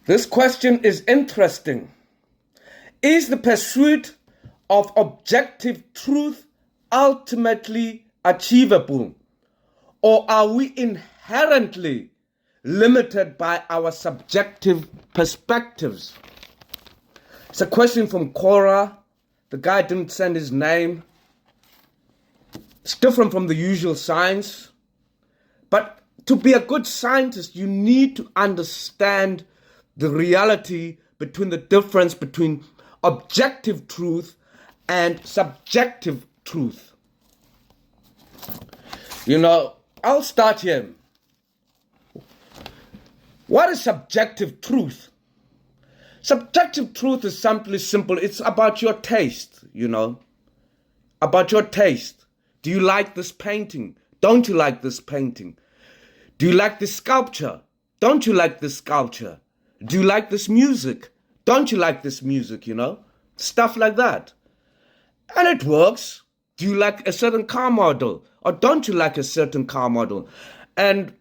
This question is interesting. Is the pursuit of objective truth ultimately achievable, or are we inherently limited by our subjective perspectives? It's a question from Quora. The guy didn't send his name. It's different from the usual science. But to be a good scientist, you need to understand the reality between the difference between objective truth and subjective truth. I'll start here. What is subjective truth? Subjective truth is simply simple. It's about your taste, about your taste. Do you like this painting? Don't you like this painting? Do you like this sculpture? Don't you like this sculpture? Do you like this music? Don't you like this music, Stuff like that. And it works. Do you like a certain car model? Or don't you like a certain car model? And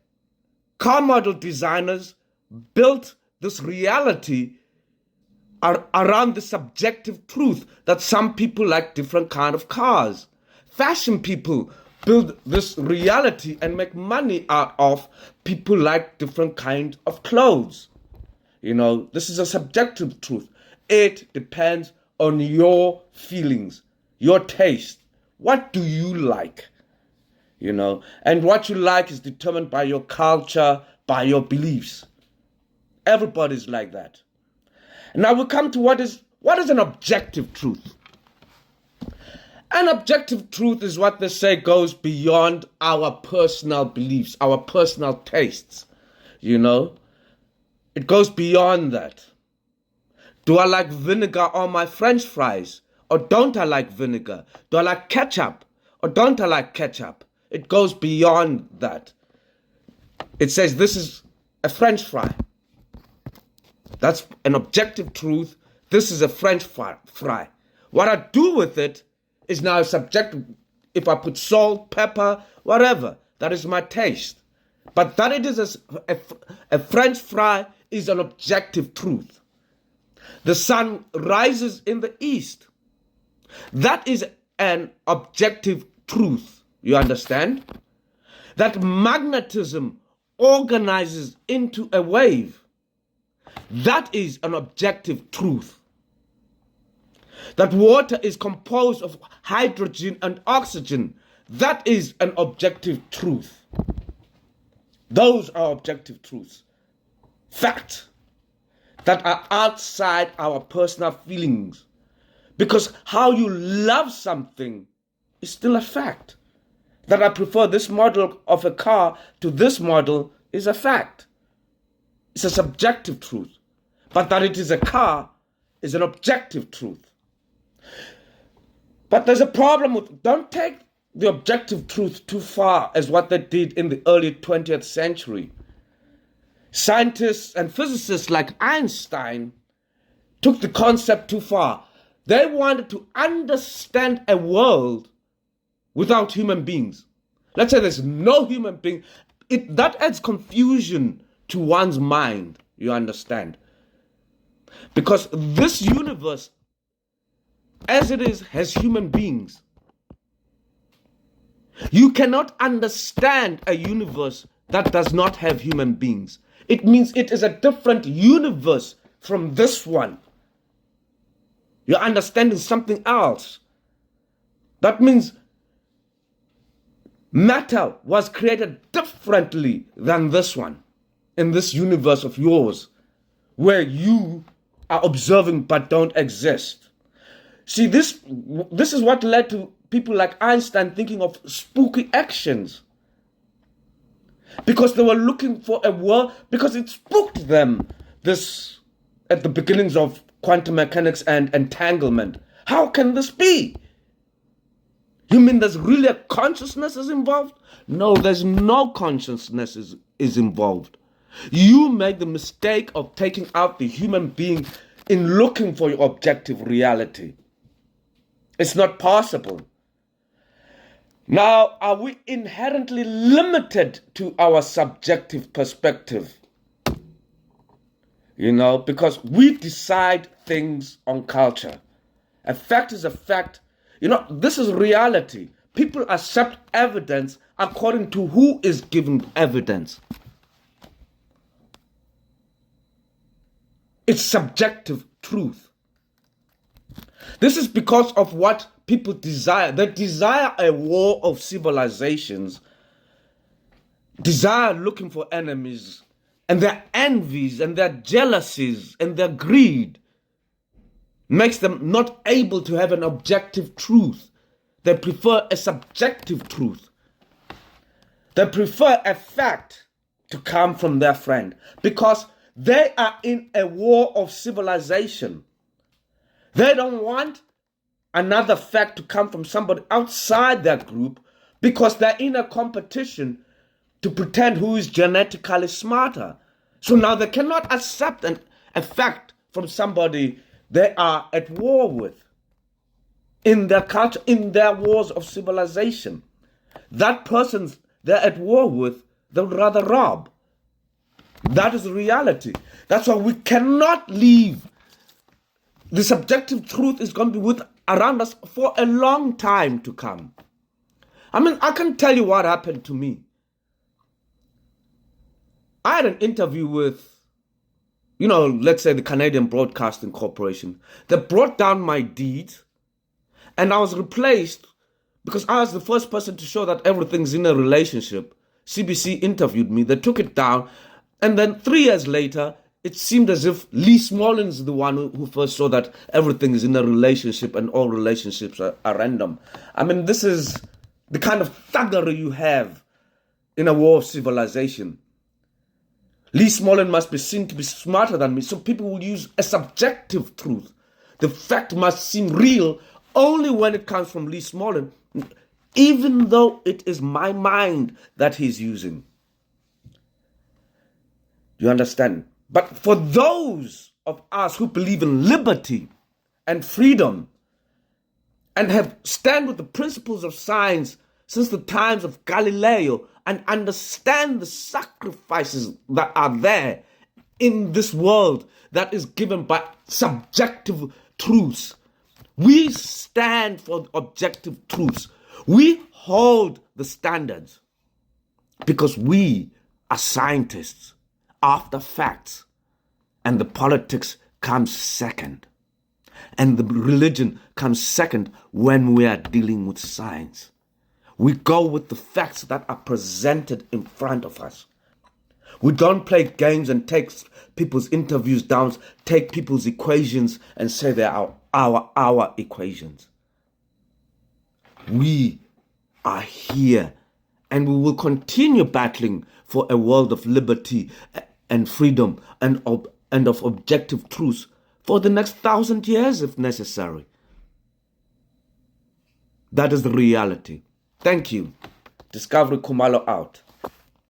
car model designers built this reality around the subjective truth that some people like different kind of cars. Fashion people build this reality and make money out of people like different kind of clothes. This is a subjective truth. It depends on your feelings, your taste. What do you like? And what you like is determined by your culture, by your beliefs. Everybody's like that. Now we come to what is an objective truth. An objective truth is what they say goes beyond our personal beliefs, our personal tastes. It goes beyond that. Do I like vinegar on my French fries? Or don't I like vinegar? Do I like ketchup? Or don't I like ketchup? It goes beyond that. It says this is a French fry. That's an objective truth. This is a French fry. What I do with it is now subjective. If I put salt, pepper, whatever, that is my taste. But that it is a French fry is an objective truth. The sun rises in the east. That is an objective truth. You understand? That magnetism organizes into a wave. That is an objective truth. That water is composed of hydrogen and oxygen. That is an objective truth. Those are objective truths. Facts that are outside our personal feelings. Because how you love something is still a fact. That I prefer this model of a car to this model is a fact. It's a subjective truth. But that it is a car is an objective truth. But there's a problem with, don't take the objective truth too far as what they did in the early 20th century. Scientists and physicists like Einstein took the concept too far. They wanted to understand a world without human beings. Let's say there's no human being. That adds confusion to one's mind, you understand? Because this universe, as it is, has human beings. You cannot understand a universe that does not have human beings. It means it is a different universe from this one. You're understanding something else. That means matter was created differently than this one in this universe of yours, where you are observing but don't exist. See, this is what led to people like Einstein thinking of spooky actions. Because they were looking for a world, because it spooked them, this at the beginnings of quantum mechanics and entanglement. How can this be? You mean there's really a consciousness is involved? No, there's no consciousness is involved. You make the mistake of taking out the human being in looking for your objective reality. It's not possible. Now, are we inherently limited to our subjective perspective? because we decide things on culture. A fact is a fact. This is reality. People accept evidence according to who is giving evidence. It's subjective truth. This is because of what people desire. They desire a war of civilizations, desire looking for enemies, and their envies and their jealousies and their greed makes them not able to have an objective truth. They prefer a subjective truth. They prefer a fact to come from their friend because they are in a war of civilization. They don't want another fact to come from somebody outside their group because they're in a competition to pretend who is genetically smarter. So now they cannot accept a fact from somebody they are at war with in their culture, in their wars of civilization. That person they're at war with, they would rather rob. That is the reality. That's why we cannot leave. The subjective truth is going to be around us for a long time to come. I can tell you what happened to me. I had an interview with, let's say the Canadian Broadcasting Corporation. They brought down my deeds and I was replaced because I was the first person to show that everything's in a relationship. CBC interviewed me, they took it down, and then 3 years later, it seemed as if Lee Smollen's the one who first saw that everything is in a relationship and all relationships are random. This is the kind of thuggery you have in a war of civilization. Lee Smollen must be seen to be smarter than me, so people will use a subjective truth. The fact must seem real only when it comes from Lee Smollen, even though it is my mind that he's using. Do you understand? But for those of us who believe in liberty and freedom and have stand with the principles of science since the times of Galileo and understand the sacrifices that are there in this world that is given by subjective truths, we stand for objective truths. We hold the standards because we are scientists after facts, and the politics comes second, and the religion comes second when we are dealing with science. We go with the facts that are presented in front of us. We don't play games and take people's interviews down, take people's equations and say they are our equations. We are here and we will continue battling for a world of liberty and freedom and of objective truth for the next 1,000 years if necessary. That is the reality. Thank you. Discovery Khumalo out.